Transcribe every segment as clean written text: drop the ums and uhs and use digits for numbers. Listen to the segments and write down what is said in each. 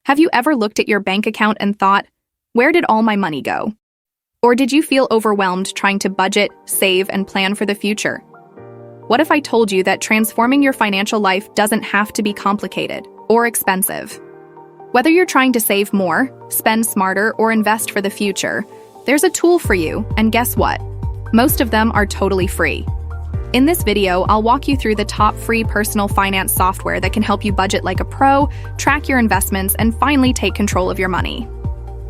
Have you ever looked at your bank account and thought, where did all my money go? Or did you feel overwhelmed trying to budget, save, and plan for the future? What if I told you that transforming your financial life doesn't have to be complicated or expensive? Whether you're trying to save more, spend smarter, or invest for the future, there's a tool for you, and guess what? Most of them are totally free. In this video, I'll walk you through the top free personal finance software that can help you budget like a pro, track your investments, and finally take control of your money.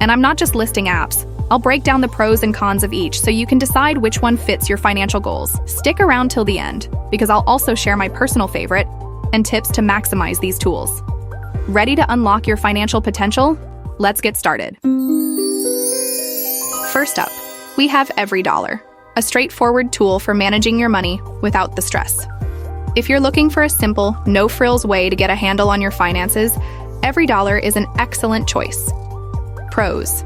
And I'm not just listing apps. I'll break down the pros and cons of each so you can decide which one fits your financial goals. Stick around till the end, because I'll also share my personal favorite and tips to maximize these tools. Ready to unlock your financial potential? Let's get started. First up, we have EveryDollar, a straightforward tool for managing your money without the stress. If you're looking for a simple, no-frills way to get a handle on your finances, EveryDollar is an excellent choice. Pros: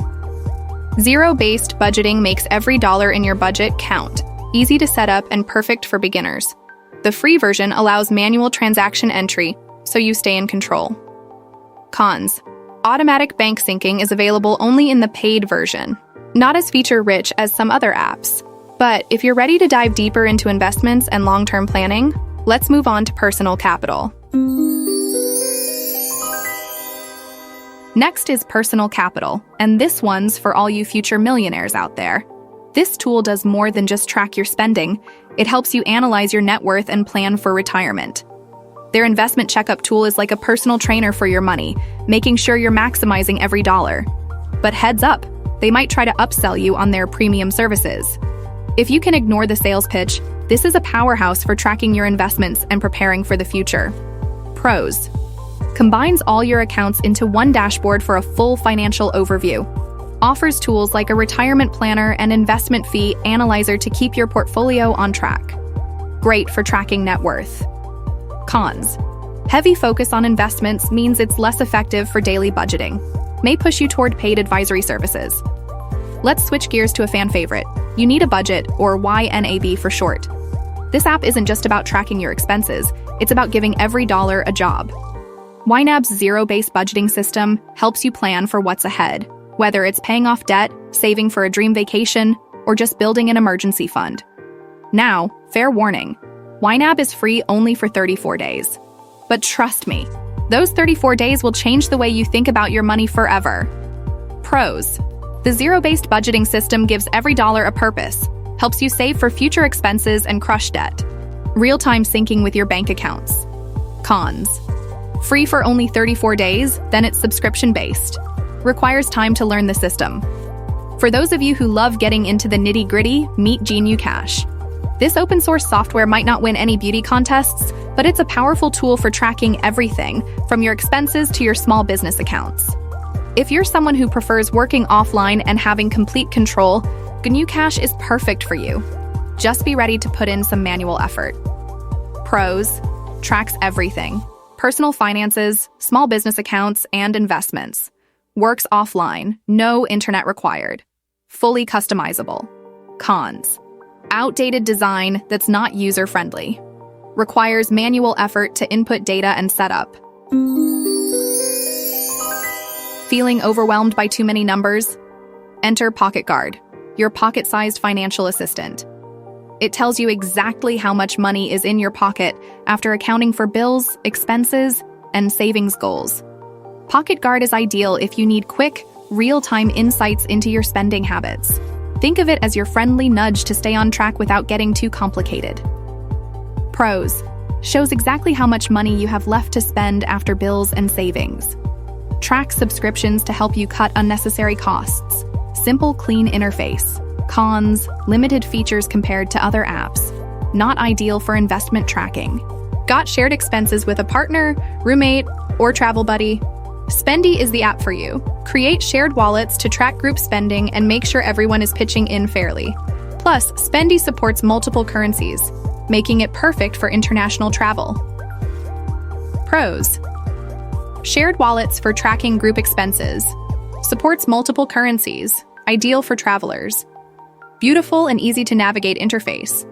zero-based budgeting makes every dollar in your budget count, easy to set up and perfect for beginners. The free version allows manual transaction entry, so you stay in control. Cons: automatic bank syncing is available only in the paid version, not as feature-rich as some other apps. But if you're ready to dive deeper into investments and long-term planning, let's move on to personal capital. Next is Personal Capital, and this one's for all you future millionaires out there. This tool does more than just track your spending. It helps you analyze your net worth and plan for retirement. Their investment checkup tool is like a personal trainer for your money, making sure you're maximizing every dollar. But heads up, they might try to upsell you on their premium services. If you can ignore the sales pitch, this is a powerhouse for tracking your investments and preparing for the future. Pros: combines all your accounts into one dashboard for a full financial overview. Offers tools like a retirement planner and investment fee analyzer to keep your portfolio on track. Great for tracking net worth. Cons: heavy focus on investments means it's less effective for daily budgeting. May push you toward paid advisory services. Let's switch gears to a fan favorite. You Need a Budget, or YNAB for short. This app isn't just about tracking your expenses, it's about giving every dollar a job. YNAB's zero-based budgeting system helps you plan for what's ahead, whether it's paying off debt, saving for a dream vacation, or just building an emergency fund. Now, fair warning, YNAB is free only for 34 days. But trust me, those 34 days will change the way you think about your money forever. Pros: the zero-based budgeting system gives every dollar a purpose, helps you save for future expenses and crush debt. Real-time syncing with your bank accounts. Cons: free for only 34 days, then it's subscription-based. Requires time to learn the system. For those of you who love getting into the nitty-gritty, meet GNUCash. This open-source software might not win any beauty contests, but it's a powerful tool for tracking everything, from your expenses to your small business accounts. If you're someone who prefers working offline and having complete control, GNUCash is perfect for you. Just be ready to put in some manual effort. Pros: tracks everything. Personal finances, small business accounts, and investments. Works offline, no internet required. Fully customizable. Cons: outdated design that's not user-friendly. Requires manual effort to input data and setup. Feeling overwhelmed by too many numbers? Enter PocketGuard, your pocket-sized financial assistant. It tells you exactly how much money is in your pocket after accounting for bills, expenses, and savings goals. PocketGuard is ideal if you need quick, real-time insights into your spending habits. Think of it as your friendly nudge to stay on track without getting too complicated. Pros: shows exactly how much money you have left to spend after bills and savings. Tracks subscriptions to help you cut unnecessary costs. Simple, clean interface. Cons: limited features compared to other apps. Not ideal for investment tracking. Got shared expenses with a partner, roommate, or travel buddy? Spendee is the app for you. Create shared wallets to track group spending and make sure everyone is pitching in fairly. Plus, Spendee supports multiple currencies, making it perfect for international travel. Pros: shared wallets for tracking group expenses. Supports multiple currencies, ideal for travelers. Beautiful and easy to navigate interface.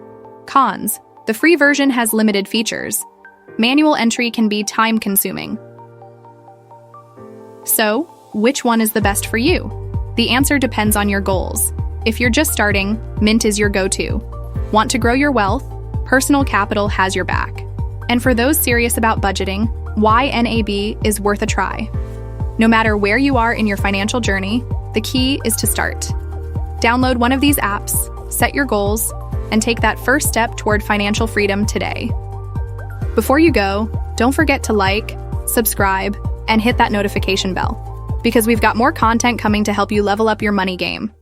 Cons: the free version has limited features. Manual entry can be time-consuming. So, which one is the best for you? The answer depends on your goals. If you're just starting, Mint is your go-to. Want to grow your wealth? Personal Capital has your back. And for those serious about budgeting, YNAB is worth a try. No matter where you are in your financial journey, the key is to start. Download one of these apps, set your goals, and take that first step toward financial freedom today. Before you go, don't forget to like, subscribe, and hit that notification bell, because we've got more content coming to help you level up your money game.